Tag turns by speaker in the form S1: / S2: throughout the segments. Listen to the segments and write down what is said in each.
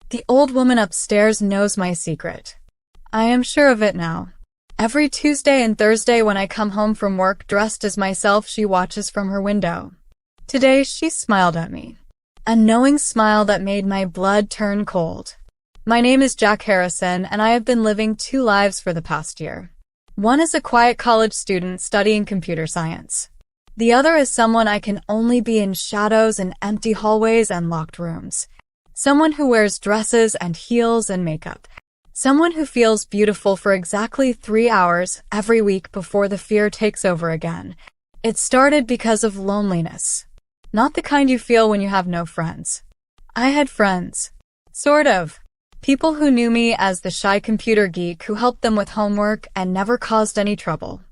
S1: The old woman upstairs knows my secret. I am sure of it now. Every Tuesday and Thursday when I come home from work dressed as myself, she watches from her window. Today, she smiled at me. A knowing smile that made my blood turn cold. My name is Jack Harrison, and I have been living two lives for the past year. One is a quiet college student studying computer science. The other is someone I can only be in shadows and empty hallways and locked rooms. Someone who wears dresses and heels and makeup. Someone who feels beautiful for exactly 3 hours every week before the fear takes over again. It started because of loneliness. Not the kind you feel when you have no friends. I had friends. Sort of. People who knew me as the shy computer geek who helped them with homework and never caused any trouble.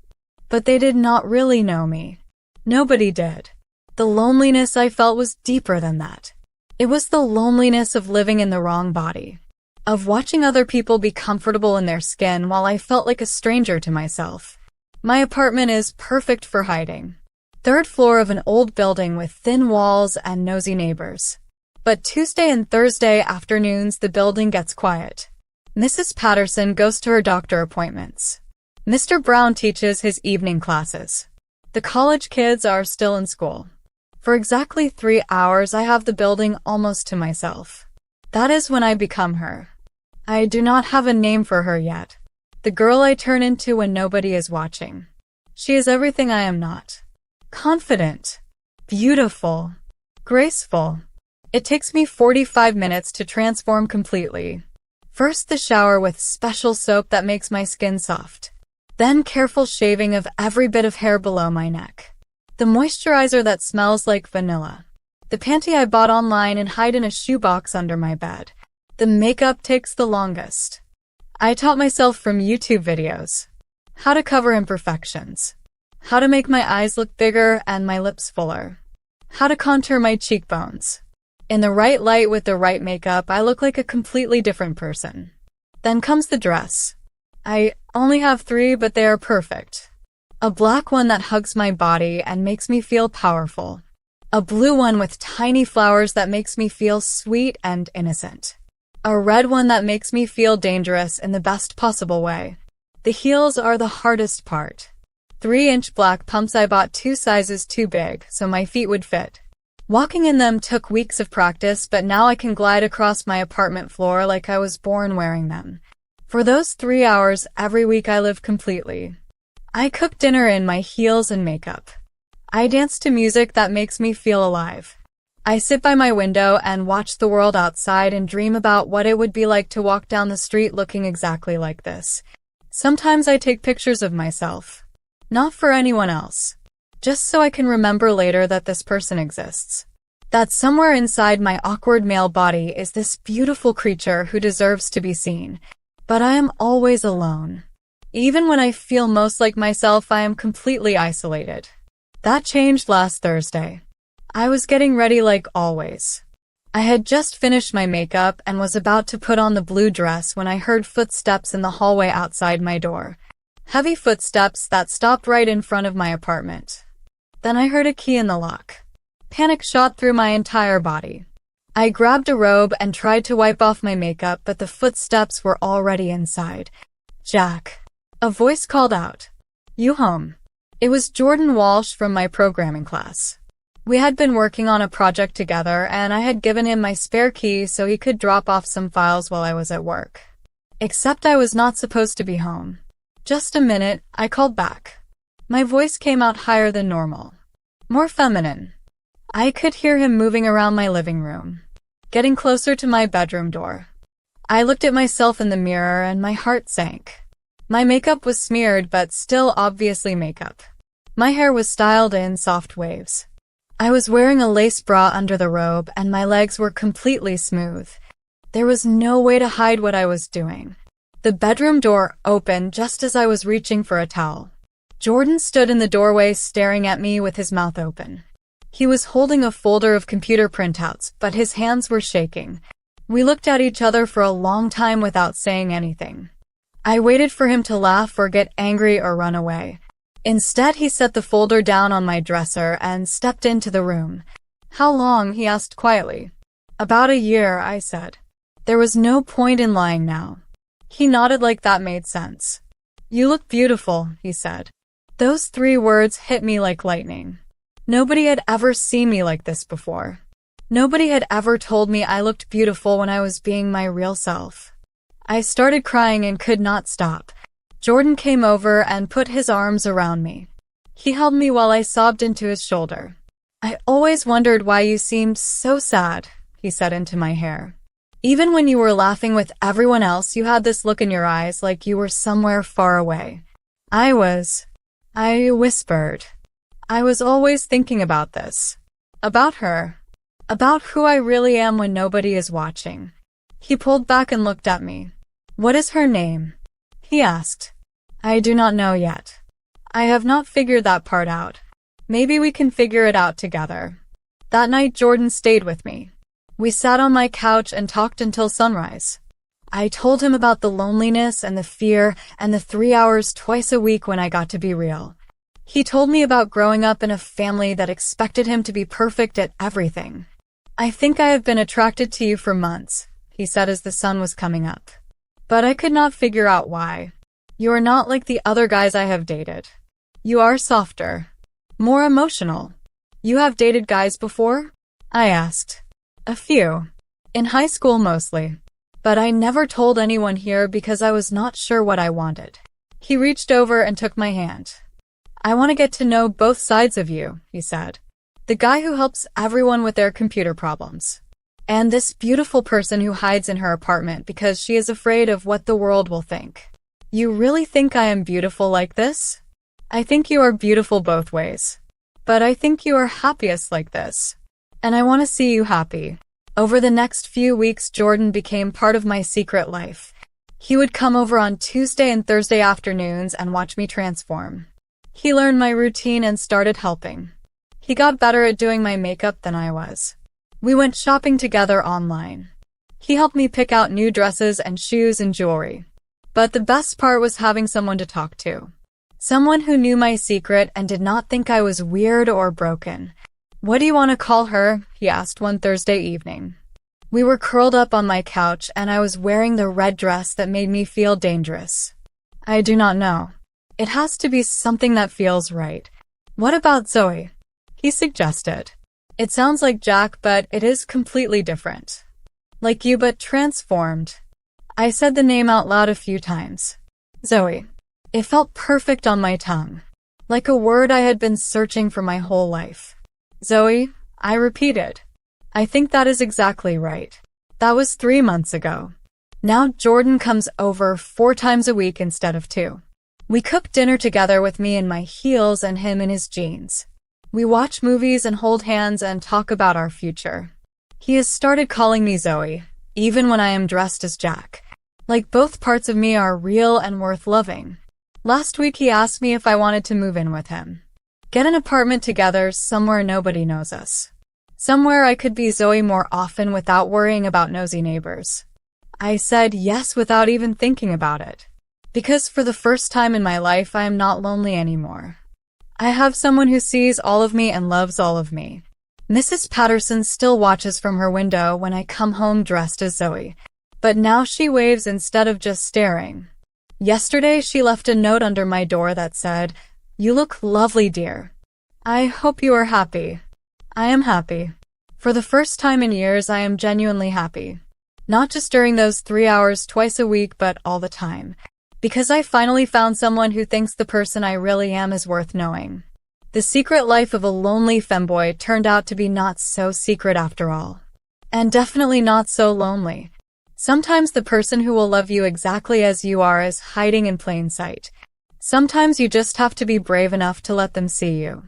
S1: But they did not really know me. Nobody did. The loneliness I felt was deeper than that. It was the loneliness of living in the wrong body. Of watching other people be comfortable in their skin while I felt like a stranger to myself. My apartment is perfect for hiding. Third floor of an old building with thin walls and nosy neighbors. But Tuesday and Thursday afternoons the building gets quiet. Mrs. Patterson goes to her doctor appointments. Mr. Brown teaches his evening classes. The college kids are still in school. For exactly 3 hours I have the building almost to myself. That is when I become her. I do not have a name for her yet. The girl I turn into when nobody is watching. She is everything I am not. Confident. Beautiful. Graceful. It takes me 45 minutes to transform completely. First the shower with special soap that makes my skin soft. Then careful shaving of every bit of hair below my neck. The moisturizer that smells like vanilla. The panty I bought online and hide in a shoebox under my bed. The makeup takes the longest. I taught myself from YouTube videos. How to cover imperfections. How to make my eyes look bigger and my lips fuller. How to contour my cheekbones. In the right light with the right makeup, I look like a completely different person. Then comes the dress. I only have 3, but they are perfect. A black one that hugs my body and makes me feel powerful. A blue one with tiny flowers that makes me feel sweet and innocent. A red one that makes me feel dangerous in the best possible way. The heels are the hardest part. 3-inch black pumps I bought 2 sizes too big, so my feet would fit. Walking in them took weeks of practice, but now I can glide across my apartment floor like I was born wearing them. For those 3 hours every week I live completely. I cook dinner in my heels and makeup. I dance to music that makes me feel alive. I sit by my window and watch the world outside and dream about what it would be like to walk down the street looking exactly like this. Sometimes I take pictures of myself. Not for anyone else. Just so I can remember later that this person exists. That somewhere inside my awkward male body is this beautiful creature who deserves to be seen. But I am always alone. Even when I feel most like myself, I am completely isolated. That changed last Thursday. I was getting ready like always. I had just finished my makeup and was about to put on the blue dress when I heard footsteps in the hallway outside my door. Heavy footsteps that stopped right in front of my apartment. Then I heard a key in the lock. Panic shot through my entire body. I grabbed a robe and tried to wipe off my makeup, but the footsteps were already inside. Jack. A voice called out. You home? It was Jordan Walsh from my programming class. We had been working on a project together and I had given him my spare key so he could drop off some files while I was at work. Except I was not supposed to be home. Just a minute, I called back. My voice came out higher than normal. More feminine. I could hear him moving around my living room. Getting closer to my bedroom door. I looked at myself in the mirror and my heart sank. My makeup was smeared but still obviously makeup. My hair was styled in soft waves. I was wearing a lace bra under the robe and my legs were completely smooth. There was no way to hide what I was doing. The bedroom door opened just as I was reaching for a towel. Jordan stood in the doorway staring at me with his mouth open. He was holding a folder of computer printouts, but his hands were shaking. We looked at each other for a long time without saying anything. I waited for him to laugh or get angry or run away. Instead, he set the folder down on my dresser and stepped into the room. How long? He asked quietly. About a year, I said. There was no point in lying now. He nodded like that made sense. You look beautiful, he said. Those 3 words hit me like lightning. Nobody had ever seen me like this before. Nobody had ever told me I looked beautiful when I was being my real self. I started crying and could not stop. Jordan came over and put his arms around me. He held me while I sobbed into his shoulder. I always wondered why you seemed so sad, he said into my hair. Even when you were laughing with everyone else, you had this look in your eyes like you were somewhere far away. I whispered. I was always thinking about this. About her. About who I really am when nobody is watching. He pulled back and looked at me. What is her name? He asked. I do not know yet. I have not figured that part out. Maybe we can figure it out together. That night Jordan stayed with me. We sat on my couch and talked until sunrise. I told him about the loneliness and the fear and the 3 hours twice a week when I got to be real. He told me about growing up in a family that expected him to be perfect at everything. I think I have been attracted to you for months, he said as the sun was coming up. But I could not figure out why. You are not like the other guys I have dated. You are softer. More emotional. You have dated guys before? I asked. A few. In high school mostly. But I never told anyone here because I was not sure what I wanted. He reached over and took my hand. I want to get to know both sides of you, he said. The guy who helps everyone with their computer problems. And this beautiful person who hides in her apartment because she is afraid of what the world will think. You really think I am beautiful like this? I think you are beautiful both ways. But I think you are happiest like this. And I want to see you happy. Over the next few weeks, Jordan became part of my secret life. He would come over on Tuesday and Thursday afternoons and watch me transform. He learned my routine and started helping. He got better at doing my makeup than I was. We went shopping together online. He helped me pick out new dresses and shoes and jewelry. But the best part was having someone to talk to. Someone who knew my secret and did not think I was weird or broken. What do you want to call her? He asked one Thursday evening. We were curled up on my couch and I was wearing the red dress that made me feel dangerous. I do not know. It has to be something that feels right. What about Zoe? He suggested. It sounds like Jack, but it is completely different. Like you, but transformed. I said the name out loud a few times. Zoe. It felt perfect on my tongue. Like a word I had been searching for my whole life. Zoe, I repeated. I think that is exactly right. That was 3 months ago. Now Jordan comes over 4 times a week instead of 2. We cook dinner together with me in my heels and him in his jeans. We watch movies and hold hands and talk about our future. He has started calling me Zoe, even when I am dressed as Jack. Like both parts of me are real and worth loving. Last week he asked me if I wanted to move in with him. Get an apartment together somewhere nobody knows us. Somewhere I could be Zoe more often without worrying about nosy neighbors. I said yes without even thinking about it. Because for the first time in my life I am not lonely anymore. I have someone who sees all of me and loves all of me. Mrs. Patterson still watches from her window when I come home dressed as Zoe. But now she waves instead of just staring. Yesterday she left a note under my door that said, "You look lovely, dear. I hope you are happy." I am happy. For the first time in years I am genuinely happy. Not just during those 3 hours twice a week, but all the time. Because I finally found someone who thinks the person I really am is worth knowing. The secret life of a lonely femboy turned out to be not so secret after all. And definitely not so lonely. Sometimes the person who will love you exactly as you are is hiding in plain sight. Sometimes you just have to be brave enough to let them see you.